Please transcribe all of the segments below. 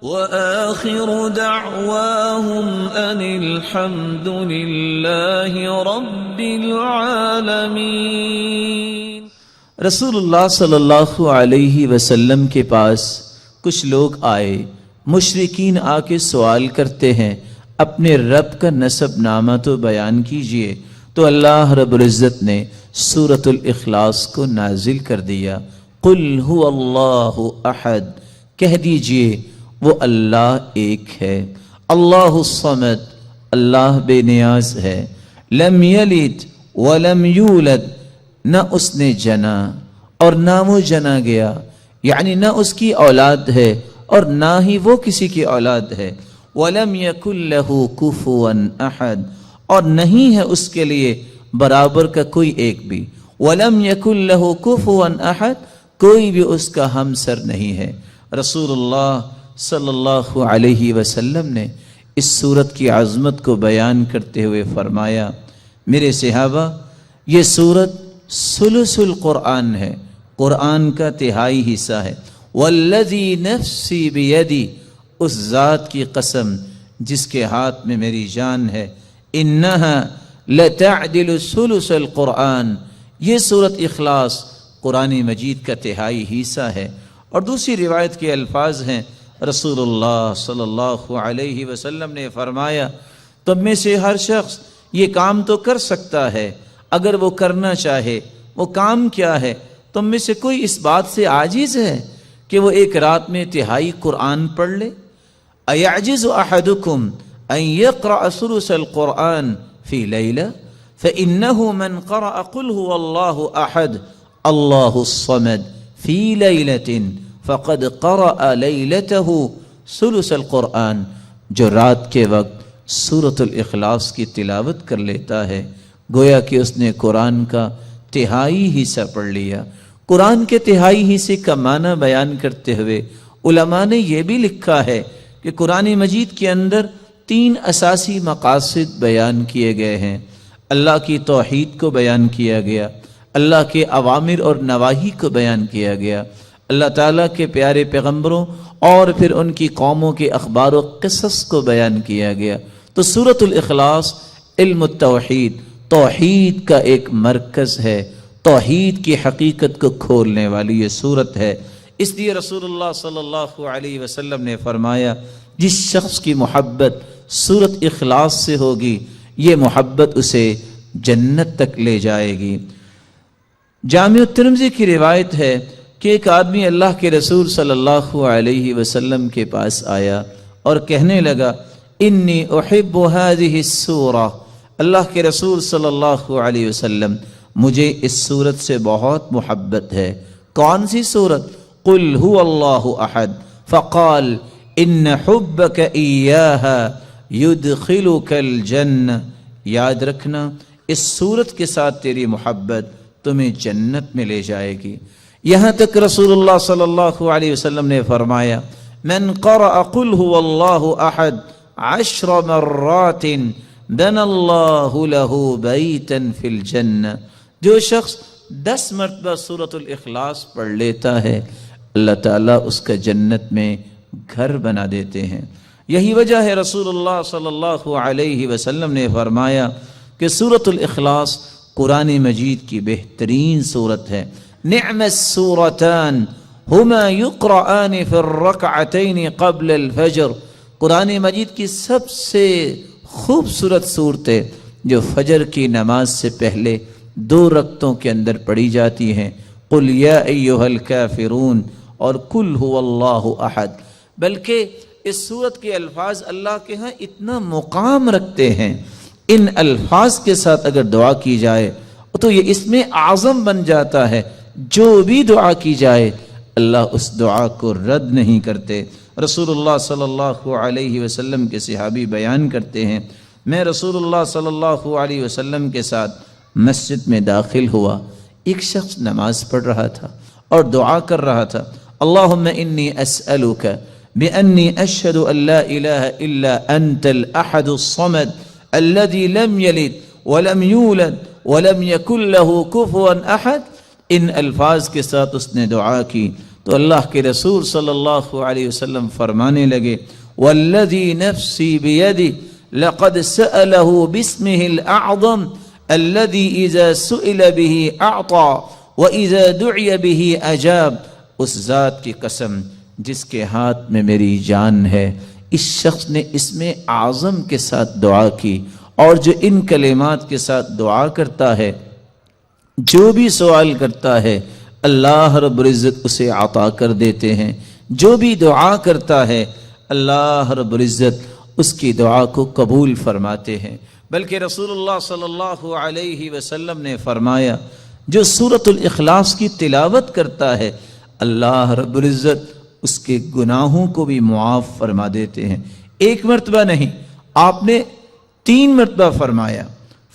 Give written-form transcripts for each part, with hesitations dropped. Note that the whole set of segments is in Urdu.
وآخر دعواهم أن الحمد لله رب العالمين۔ رسول اللہ صلی اللہ علیہ وسلم کے پاس کچھ لوگ آئے، مشرکین آ کے سوال کرتے ہیں اپنے رب کا نسب نامہ تو بیان کیجئے، تو اللہ رب العزت نے سورۃ الاخلاص کو نازل کر دیا۔ قل هو اللہ احد، کہہ دیجئے وہ اللہ ایک ہے، اللہ الصمد، اللہ بے نیاز ہے، لم یلد ولم یولد، نہ اس نے جنا اور نہ وہ جنا گیا، یعنی نہ اس کی اولاد ہے اور نہ ہی وہ کسی کی اولاد ہے، وَلَمْ يَكُنْ لَهُ كُفُوًا أَحَدٌ، اور نہیں ہے اس کے لیے برابر کا کوئی ایک بھی، وَلَمْ يَكُنْ لَهُ كُفُوًا أَحَدٌ، کوئی بھی اس کا ہمسر نہیں ہے۔ رسول اللہ صلی اللہ علیہ وسلم نے اس سورت کی عظمت کو بیان کرتے ہوئے فرمایا، میرے صحابہ، یہ سورت ثلث القرآن ہے، قرآن کا تہائی حصہ ہے۔ والذی نفسی بیدی، اس ذات کی قسم جس کے ہاتھ میں میری جان ہے، انہا لتعدل ثلث القرآن، یہ سورت اخلاص قرآن مجید کا تہائی حصہ ہے۔ اور دوسری روایت کے الفاظ ہیں، رسول اللہ صلی اللہ علیہ وسلم نے فرمایا، تم میں سے ہر شخص یہ کام تو کر سکتا ہے اگر وہ کرنا چاہے، وہ کام کیا ہے؟ تم میں سے کوئی اس بات سے عاجز ہے کہ وہ ایک رات میں تہائی قرآن پڑھ لے؟ ایعجز احدکم ان یقرأ ثلث القرآن فی لیلہ فإنہ من قرأ قل هو اللہ احد اللہ الصمد فی لیلۃ فقد قرأ لیلتہ ثلث القرآن، جو رات کے وقت سورۃ الاخلاص کی تلاوت کر لیتا ہے گویا کہ اس نے قرآن کا تہائی حصہ پڑھ لیا۔ قرآن کے تہائی حصے کا معنی بیان کرتے ہوئے علماء نے یہ بھی لکھا ہے کہ قرآن مجید کے اندر 3 اساسی مقاصد بیان کیے گئے ہیں۔ اللہ کی توحید کو بیان کیا گیا، اللہ کے اوامر اور نواہی کو بیان کیا گیا، اللہ تعالیٰ کے پیارے پیغمبروں اور پھر ان کی قوموں کے اخبار و قصص کو بیان کیا گیا۔ تو سورۃ الاخلاص علم التوحید، توحید کا ایک مرکز ہے، توحید کی حقیقت کو کھولنے والی یہ سورت ہے۔ اس لیے رسول اللہ صلی اللہ علیہ وسلم نے فرمایا، جس شخص کی محبت سورۃ اخلاص سے ہوگی یہ محبت اسے جنت تک لے جائے گی۔ جامع الترمذی کی روایت ہے کہ ایک آدمی اللہ کے رسول صلی اللہ علیہ وسلم کے پاس آیا اور کہنے لگا، انی احب هذه السورہ، اللہ کے رسول صلی اللہ علیہ وسلم مجھے اس سورت سے بہت محبت ہے۔ کون سی سورت؟ قل هو اللہ احد، فقال ان حبک ایاہا یدخلک الجنہ، یاد رکھنا اس سورت کے ساتھ تیری محبت تمہیں جنت میں لے جائے گی۔ یہاں تک رسول اللہ صلی اللہ علیہ وسلم نے فرمایا، من قرأ قل هو اللہ احد 10 مرات بنى اللہ له بیتا فی الجنہ، جو شخص 10 مرتبہ سورۃ الاخلاص پڑھ لیتا ہے اللہ تعالیٰ اس کا جنت میں گھر بنا دیتے ہیں۔ یہی وجہ ہے رسول اللہ صلی اللہ علیہ وسلم نے فرمایا کہ سورۃ الاخلاص قرآن مجید کی بہترین صورت ہے۔ نعم السورتان ہما یقرآن فی الرکعتین قبل الفجر، قرآن مجید کی سب سے خوبصورت صورتیں جو فجر کی نماز سے پہلے 2 رکعتوں کے اندر پڑھی جاتی ہیں، قل یا ایھا الکافرون اور قل هو اللہ احد۔ بلکہ اس صورت کے الفاظ اللہ کے ہاں اتنا مقام رکھتے ہیں، ان الفاظ کے ساتھ اگر دعا کی جائے تو یہ اسم اعظم بن جاتا ہے، جو بھی دعا کی جائے اللہ اس دعا کو رد نہیں کرتے۔ رسول اللہ صلی اللہ علیہ وسلم کے صحابی بیان کرتے ہیں، میں رسول اللہ صلی اللہ علیہ وسلم کے ساتھ مسجد میں داخل ہوا، ایک شخص نماز پڑھ رہا تھا اور دعا کر رہا تھا، اللہم انی اسألک بأنی اشہد ان لا الہ الا انت الاحد الصمد الذي لم يلد ولم يولد ولم يكن له كفوا احد۔ ان الفاظ کے ساتھ اس نے دعا کی تو اللہ کے رسول صلی اللہ علیہ وسلم فرمانے لگے والذی نفسی بیدی لقد سألہ باسمہ الاعظم الذی اذا سئل به اعطا واذا دعی به اجاب، اس ذات کی قسم جس کے ہاتھ میں میری جان ہے، اس شخص نے اسم اعظم کے ساتھ دعا کی، اور جو ان کلمات کے ساتھ دعا کرتا ہے، جو بھی سوال کرتا ہے اللہ رب العزت اسے عطا کر دیتے ہیں، جو بھی دعا کرتا ہے اللہ رب العزت اس کی دعا کو قبول فرماتے ہیں۔ بلکہ رسول اللہ صلی اللہ علیہ وسلم نے فرمایا جو سورۃ الاخلاص کی تلاوت کرتا ہے اللہ رب العزت اس کے گناہوں کو بھی معاف فرما دیتے ہیں۔ ایک مرتبہ نہیں، آپ نے 3 مرتبہ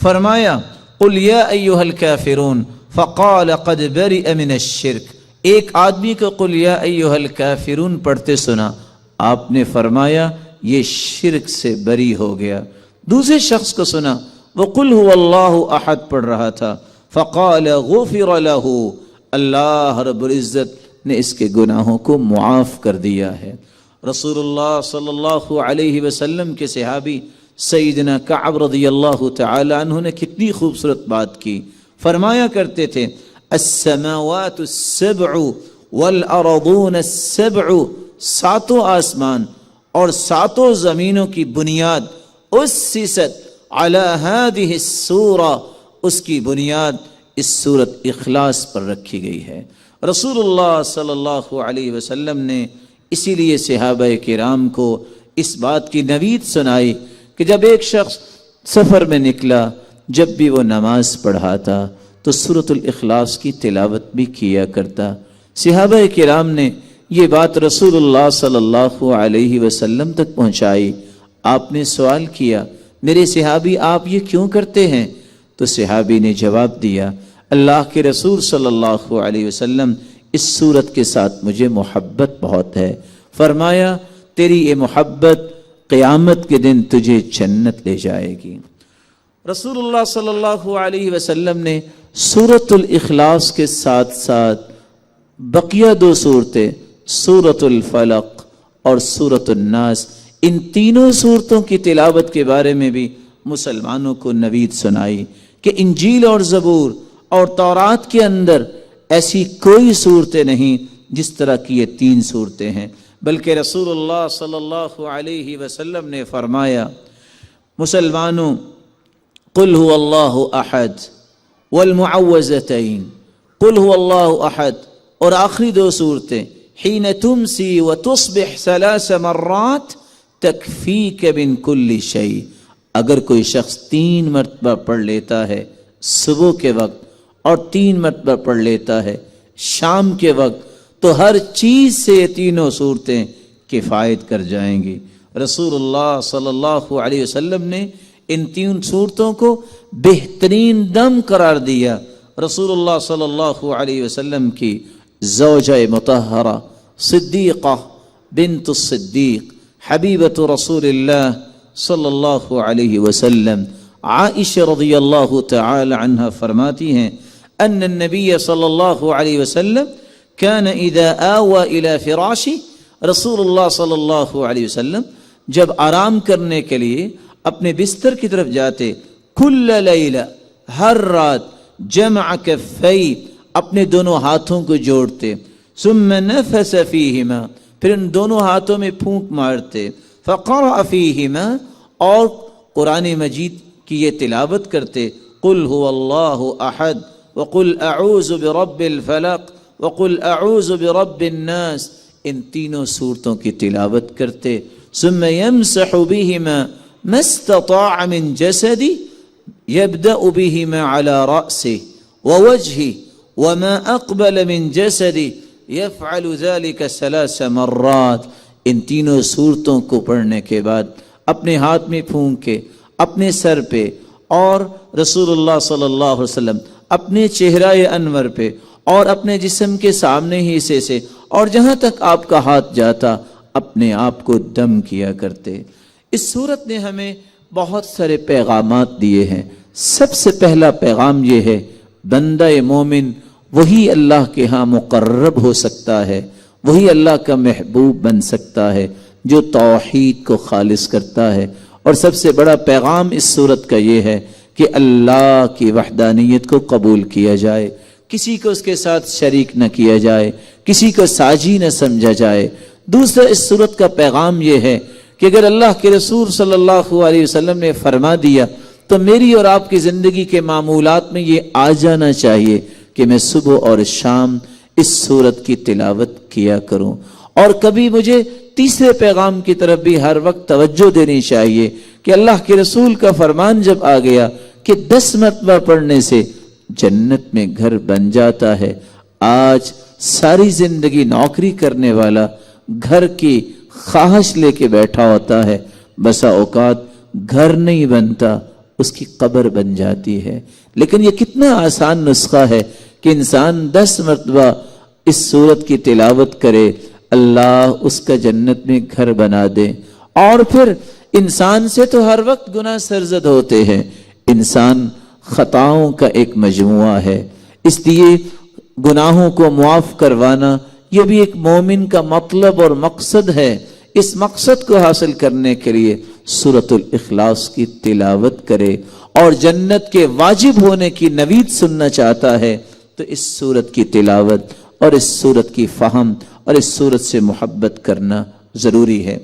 فرمایا قل یا ایھا الکافرون فقال قد برئ من الشرک۔ ایک آدمی کو قل یا ایھا الکافرون پڑھتے سنا، آپ نے فرمایا یہ شرک سے بری ہو گیا۔ دوسرے شخص کو سنا وہ قل هو اللہ احد پڑھ رہا تھا، فقال غفر له، اللہ رب العزت نے اس کے گناہوں کو معاف کر دیا ہے۔ رسول اللہ صلی اللہ علیہ وسلم کے صحابی سیدنا کعب رضی اللہ تعالی عنہ نے کتنی خوبصورت بات کی، فرمایا کرتے تھے السماوات السبع والارضون السبع، 7 آسمان اور 7 زمینوں کی بنیاد اسست علی هذه السورہ، اس کی بنیاد اس سورت اخلاص پر رکھی گئی ہے۔ رسول اللہ صلی اللہ علیہ وسلم نے اسی لیے صحابہ کرام کو اس بات کی نوید سنائی کہ جب ایک شخص سفر میں نکلا، جب بھی وہ نماز پڑھاتا تو سورۃ الاخلاص کی تلاوت بھی کیا کرتا۔ صحابہ کرام نے یہ بات رسول اللہ صلی اللہ علیہ وسلم تک پہنچائی۔ آپ نے سوال کیا میرے صحابی آپ یہ کیوں کرتے ہیں؟ تو صحابی نے جواب دیا اللہ کے رسول صلی اللہ علیہ وسلم اس سورت کے ساتھ مجھے محبت بہت ہے، فرمایا تیری یہ محبت قیامت کے دن تجھے جنت لے جائے گی۔ رسول اللہ صلی اللہ علیہ وسلم نے سورۃ الاخلاص کے ساتھ ساتھ بقیہ 2 صورتیں سورۃ الفلق اور سورۃ الناس، ان تینوں صورتوں کی تلاوت کے بارے میں بھی مسلمانوں کو نوید سنائی کہ انجیل اور زبور اور تورات کے اندر ایسی کوئی صورتیں نہیں جس طرح کی یہ 3 صورتیں ہیں، بلکہ رسول اللہ صلی اللہ علیہ وسلم نے فرمایا مسلمانوں قل هو اللہ احد والمعوذتین، قل هو اللہ احد اور آخری 2 صورتیں حین تمسی وتصبح 3 مرات تکفیک من کل شیء، اگر کوئی شخص 3 مرتبہ پڑھ لیتا ہے صبح کے وقت اور 3 مرتبہ پڑھ لیتا ہے شام کے وقت تو ہر چیز سے یہ تینوں صورتیں کفایت کر جائیں گی۔ رسول اللہ صلی اللہ علیہ وسلم نے ان 3 صورتوں کو بہترین دم قرار دیا۔ رسول اللہ صلی اللہ علیہ وسلم کی زوجہ مطہرہ صدیقہ بنت الصدیق حبیبۃ رسول اللہ صلی اللہ علیہ وسلم عائشہ رضی اللہ تعالی عنہ فرماتی ہیں ان النبی صلی اللہ علیہ وسلم كان اذا آوى الى فراشی، رسول اللہ صلی اللہ علیہ وسلم جب آرام کرنے کے لیے اپنے بستر کی طرف جاتے کل لیلہ، ہر رات جمع کفی، اپنے دونوں ہاتھوں کو جوڑتے، ثم نفس فیہما، پھر ان دونوں ہاتھوں میں پھونک مارتے، فقرأ فیہما، اور قرآن مجید کی یہ تلاوت کرتے قل هو اللہ احد وقل اعوذ برب الفلق وقل اعوذ برب الناس، ان تینوں صورتوں کی تلاوت کرتے، ثم يمسح بهما ما استطاع من جسدی، يبدأ بهما على رأسه ووجهه وما اقبل من جسدی، يفعل ذلك 3 مرات۔ ان تینوں صورتوں کو پڑھنے کے بعد اپنے ہاتھ میں پھونک کے اپنے سر پہ اور رسول اللہ صلی اللہ علیہ وسلم اپنے چہرہ انور پہ اور اپنے جسم کے سامنے ہی حصے سے اور جہاں تک آپ کا ہاتھ جاتا اپنے آپ کو دم کیا کرتے۔ اس صورت نے ہمیں بہت سارے پیغامات دیے ہیں۔ سب سے پہلا پیغام یہ ہے بندہ مومن وہی اللہ کے ہاں مقرب ہو سکتا ہے وہی اللہ کا محبوب بن سکتا ہے جو توحید کو خالص کرتا ہے۔ اور سب سے بڑا پیغام اس صورت کا یہ ہے کہ اللہ کی وحدانیت کو قبول کیا جائے، کسی کو اس کے ساتھ شریک نہ کیا جائے، کسی کو ساجی نہ سمجھا جائے۔ دوسرا اس صورت کا پیغام یہ ہے کہ اگر اللہ کے رسول صلی اللہ علیہ وسلم نے فرما دیا تو میری اور آپ کی زندگی کے معمولات میں یہ آ جانا چاہیے کہ میں صبح اور شام اس صورت کی تلاوت کیا کروں۔ اور کبھی مجھے تیسرے پیغام کی طرف بھی ہر وقت توجہ دینی چاہیے کہ اللہ کے رسول کا فرمان جب آ گیا کہ 10 مرتبہ پڑھنے سے جنت میں گھر بن جاتا ہے۔ آج ساری زندگی نوکری کرنے والا گھر کی خواہش لے کے بیٹھا ہوتا ہے، بسا اوقات گھر نہیں بنتا، اس کی قبر بن جاتی ہے۔ لیکن یہ کتنا آسان نسخہ ہے کہ انسان 10 مرتبہ اس سورت کی تلاوت کرے، اللہ اس کا جنت میں گھر بنا دے۔ اور پھر انسان سے تو ہر وقت گناہ سرزد ہوتے ہیں، انسان خطاؤں کا ایک مجموعہ ہے، اس لیے گناہوں کو معاف کروانا یہ بھی ایک مومن کا مطلب اور مقصد ہے۔ اس مقصد کو حاصل کرنے کے لیے سورۃ الاخلاص کی تلاوت کرے، اور جنت کے واجب ہونے کی نوید سننا چاہتا ہے تو اس سورت کی تلاوت اور اس سورت کی فہم اور اس سورت سے محبت کرنا ضروری ہے۔